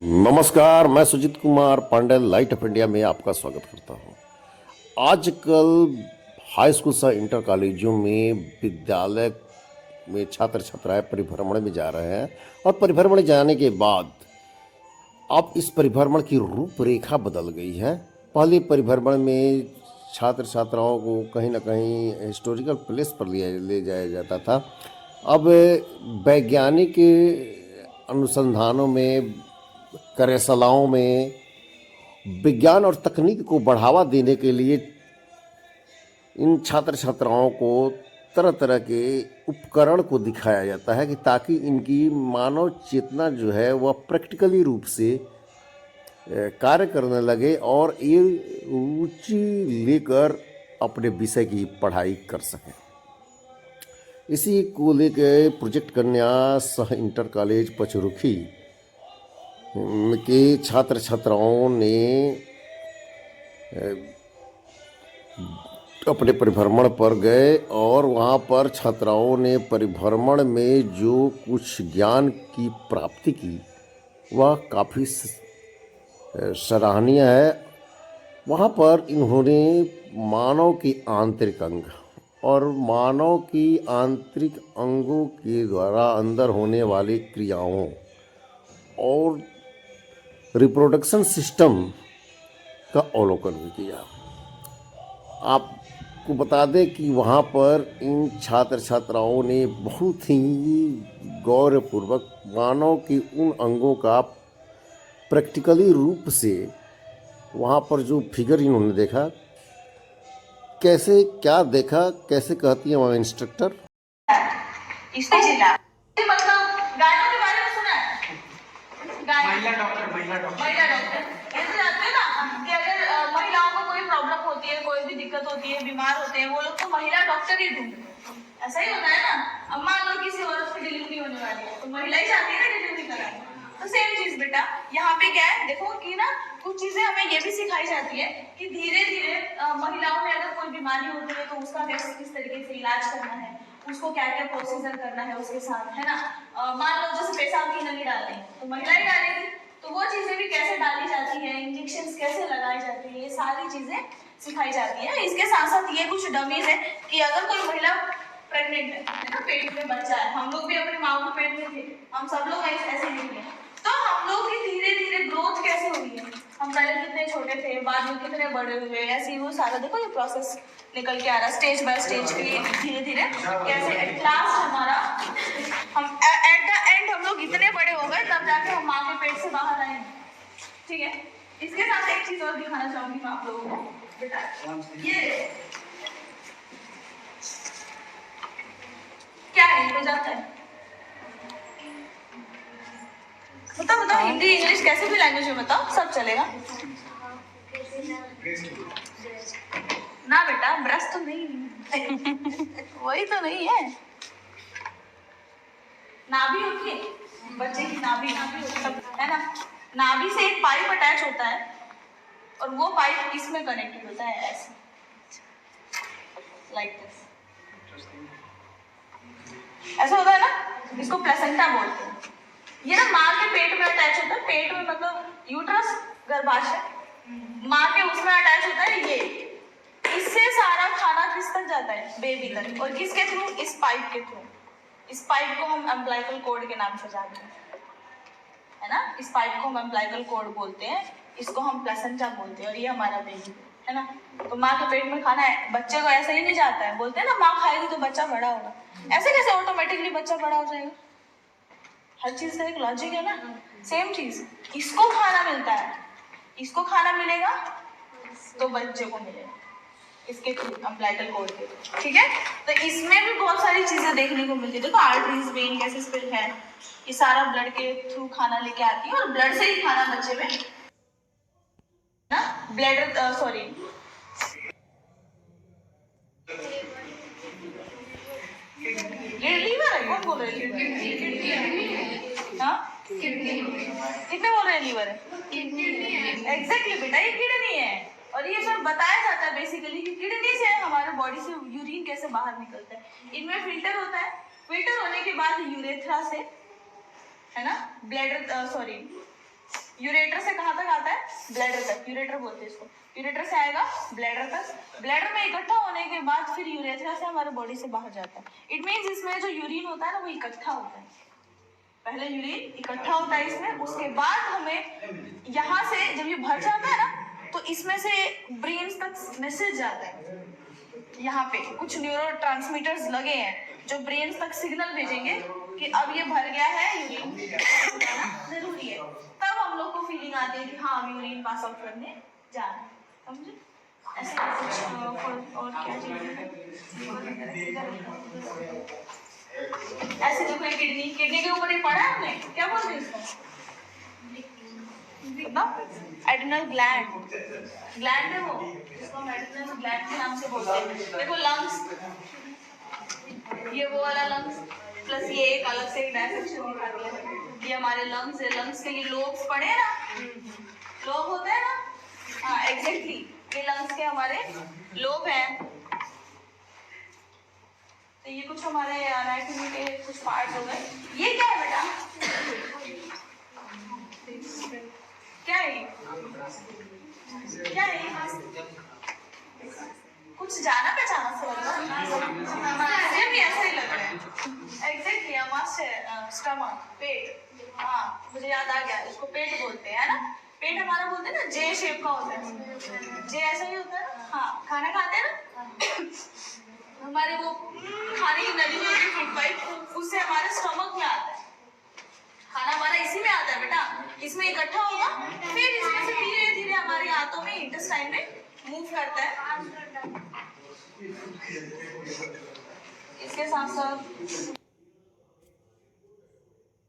नमस्कार, मैं Sujeet Kumar Pandey light of India में आपका स्वागत करता हूं। आजकल हाई स्कूल से इंटर कॉलेजों में विद्यालय में छात्र छात्राएं परिभ्रमण में जा रहे हैं और परिभ्रमण जाने के बाद अब इस परिभ्रमण की रूपरेखा बदल गई है। पहले परिभ्रमण में छात्र छात्राओं को कहीं ना कहीं हिस्टोरिकल प्लेस पर ले जाया जाता था। अब वैज्ञानिक अनुसंधानों में, कार्यशालाओं में विज्ञान और तकनीक को बढ़ावा देने के लिए इन छात्र छात्राओं को तरह तरह के उपकरण को दिखाया जाता है कि ताकि इनकी मानव चेतना जो है वह प्रैक्टिकली रूप से कार्य करने लगे और ये रुचि लेकर अपने विषय की पढ़ाई कर सकें। इसी को लेकर प्रोजेक्ट कन्या सह इंटर कॉलेज पचरुखी के छात्र छात्राओं ने अपने परिभ्रमण पर गए और वहाँ पर छात्राओं ने परिभ्रमण में जो कुछ ज्ञान की प्राप्ति की वह काफ़ी सराहनीय है। वहाँ पर इन्होंने मानव के आंतरिक अंग और मानव की आंतरिक अंगों के द्वारा अंदर होने वाली क्रियाओं और रिप्रोडक्शन सिस्टम का अवलोकन भी किया। आपको बता दें कि वहाँ पर इन छात्र छात्राओं ने बहुत ही गौरवपूर्वक मानव के उन अंगों का प्रैक्टिकली रूप से वहाँ पर जो फिगर इन्होंने देखा, कैसे क्या देखा, कैसे कहती है वहाँ इंस्ट्रक्टर। इसने जिला मतलब गायों के बारे में सुना है? महिला डॉक्टर ऐसे जाते हैं ना कि अगर महिलाओं को कोई प्रॉब्लम होती है, कोई भी दिक्कत होती है, बीमार होते हैं, वो लोग तो महिला डॉक्टर ही ढूंढते हैं। ऐसा ही होता है ना। अब मान लो किसी औरत की डिलीवरी होने वाली है तो महिला ही जाती है ना डिलीवरी कराने। तो सेम चीज बेटा यहाँ पे क्या है, देखो कि ना कुछ चीजें हमें ये भी सिखाई जाती है कि धीरे धीरे महिलाओं में अगर कोई बीमारी होती है तो उसका किस तरीके से इलाज करना है, उसको क्या क्या प्रोसीजर करना है उसके साथ, है ना। मान लो जैसे पेशाब की नली डालनी है तो महिला ही डालेगी, तो वो चीजें भी कैसे डाली जाती है, इंजेक्शन कैसे लगाई जाती है, ये सारी चीजें सिखाई जाती है। इसके साथ साथ ये कुछ डमीज है कि अगर कोई महिला प्रेग्नेंट है ना, पेट में बच्चा है, हम लोग भी अपने माँ के पेट में थे, हम सब लोग ऐसे ही थे, तो हम लोग की धीरे धीरे ग्रोथ कैसे हुई है, हम पहले कितने छोटे थे, बाद में कितने बड़े हुए, ऐसे वो सारा देखो ये प्रोसेस निकल के आ रहा है स्टेज बाय स्टेज पे, धीरे धीरे कैसे एट लास्ट हमारा हम एट द एंड हम लोग इतने बड़े हो गए तब जाके हम माँ के पेट से बाहर आए। ठीक है, इसके साथ एक चीज और दिखाना चाहूंगी मैं आप लोगों को। बेटा ये क्या है, हो जाता है, बताओ बताओ, हिंदी इंग्लिश कैसे भी लैंग्वेज में बताओ, सब चलेगा ना बेटा। ब्रश तो नहीं वही तो नहीं है, नाभि होती है बच्चे की, नाभि है ना, नाभि से एक पाइप अटैच होता है और वो पाइप इसमें कनेक्टेड होता है ऐसे, लाइक दिस, ऐसा होता है ना, इसको प्लेसेंटा बोलते हैं। ये ना माँ के पेट में अटैच होता है, पेट में मतलब यूट्रस, गर्भाशय, माँ के उसमें अटैच होता है ये, इससे सारा खाना किस तक जाता है, बेबी तक, और किसके थ्रू, इस पाइप के थ्रू। इस पाइप को हम अम्बिलिकल कॉर्ड के नाम से जानते हैं, है ना, इस पाइप को हम अम्बिलिकल कॉर्ड बोलते हैं, इसको हम प्लेसेंटा बोलते हैं, और ये हमारा बेबी है ना। तो माँ के पेट में खाना है, बच्चे को ऐसे ही नहीं जाता है, बोलते हैं ना माँ खाएगी तो बच्चा बड़ा होगा, ऐसे कैसे ऑटोमेटिकली बच्चा बड़ा हो जाएगा, हर चीज का एक लॉजिक है ना। सेम चीज, इसको खाना मिलता है, इसको खाना मिलेगा तो बच्चे को मिलेगा, इसके थ्रू अम्बिलिकल कॉर्ड के, ठीक है। तो इसमें भी बहुत सारी चीजें देखने को मिलती है, देखो आर्टरीज, वेन कैसे स्पिल है, ये सारा ब्लड के थ्रू खाना लेके आती है और ब्लड से ही खाना बच्चे में ना, ब्लड सॉरी लीवर है, कौन बोल रहे हैं, हाँ कितने बोल रहे हैं लीवर है, एग्जैक्टली बेटा ये किडनी है। और ये सब बताया जाता है बेसिकली कि किडनी से हमारे बॉडी से यूरिन कैसे बाहर निकलता है, इनमें फिल्टर होता है, फिल्टर होने के बाद यूरेथ्रा से, है ना, ब्लैडर सॉरी यूरेटर से कहाँ तक आता है? ब्लैडर तक। यूरेटर बोलते हैं इसको। यूरेटर से आएगा ब्लैडर तक। ब्लैडर में इकट्ठा होने के बाद फिर यूरेथ्रा से हमारे बॉडी से बाहर जाता है। इट मीन्स इसमें जो यूरिन होता है ना वो इकट्ठा होता है। पहले यूरिन इकट्ठा होता है इसमें, उसके बाद हमें यहाँ से जब ये भर जाता है ना तो इसमें से ब्रेन तक मैसेज जाता है। यहाँ पे कुछ न्यूरो ट्रांसमीटर्स लगे हैं जो ब्रेन तक सिग्नल भेजेंगे कि अब ये भर गया है, यूरिन जाना जरूरी है। तब हम लोग को फीलिंग आती है कि हाँ हम यूरिन पास आउट करने जा रहे हैं। समझे? ऐसे कुछ और क्या चाहिए? ऐसे देखो ये किडनी के ऊपर ये पढ़ा है हमने, क्या बोलते हैं इसको? एड्रिनल ग्लैंड है वो, इसको हम एड्रिनल ग्लैंड के नाम से बोलते हैं। देखो लंग्स, ये वो वाला लंग्स प्लस ये एक अलग से डायसेक्शन दिखा दिया। ये हमारे लंग्स है। लंग्स के लिए लोब्स पढ़े ना, लोब होते हैं ना, हाँ एग्जैक्टली, ये लंग्स के हमारे लोब हैं। तो ये कुछ हमारे एनाटॉमी के कुछ पार्ट्स हो गए। ये क्या है बेटा? क्या है? क्या है? कुछ जाना पहचाना से लग रहा है, सेम भी ऐसा ही लग रहा है। एग्जैक्टली हमारा स्टमक, पेट, हाँ मुझे याद आ गया, इसको पेट बोलते हैं ना। पेट हमारा बोलते हैं ना जे शेप का होता है, जे ऐसा ही होता है ना। हाँ खाना खाते हैं ना, हमारे वो खाने की नली जो होती है फूड पाइप, उससे हमारे स्टमक में आता है खाना। हमारा इसी में आता है बेटा, इसमें इकट्ठा होगा, फिर इसमें से धीरे धीरे हमारे हाथों में इंटेस्टाइन में मूव करता है। इसके साथ साथ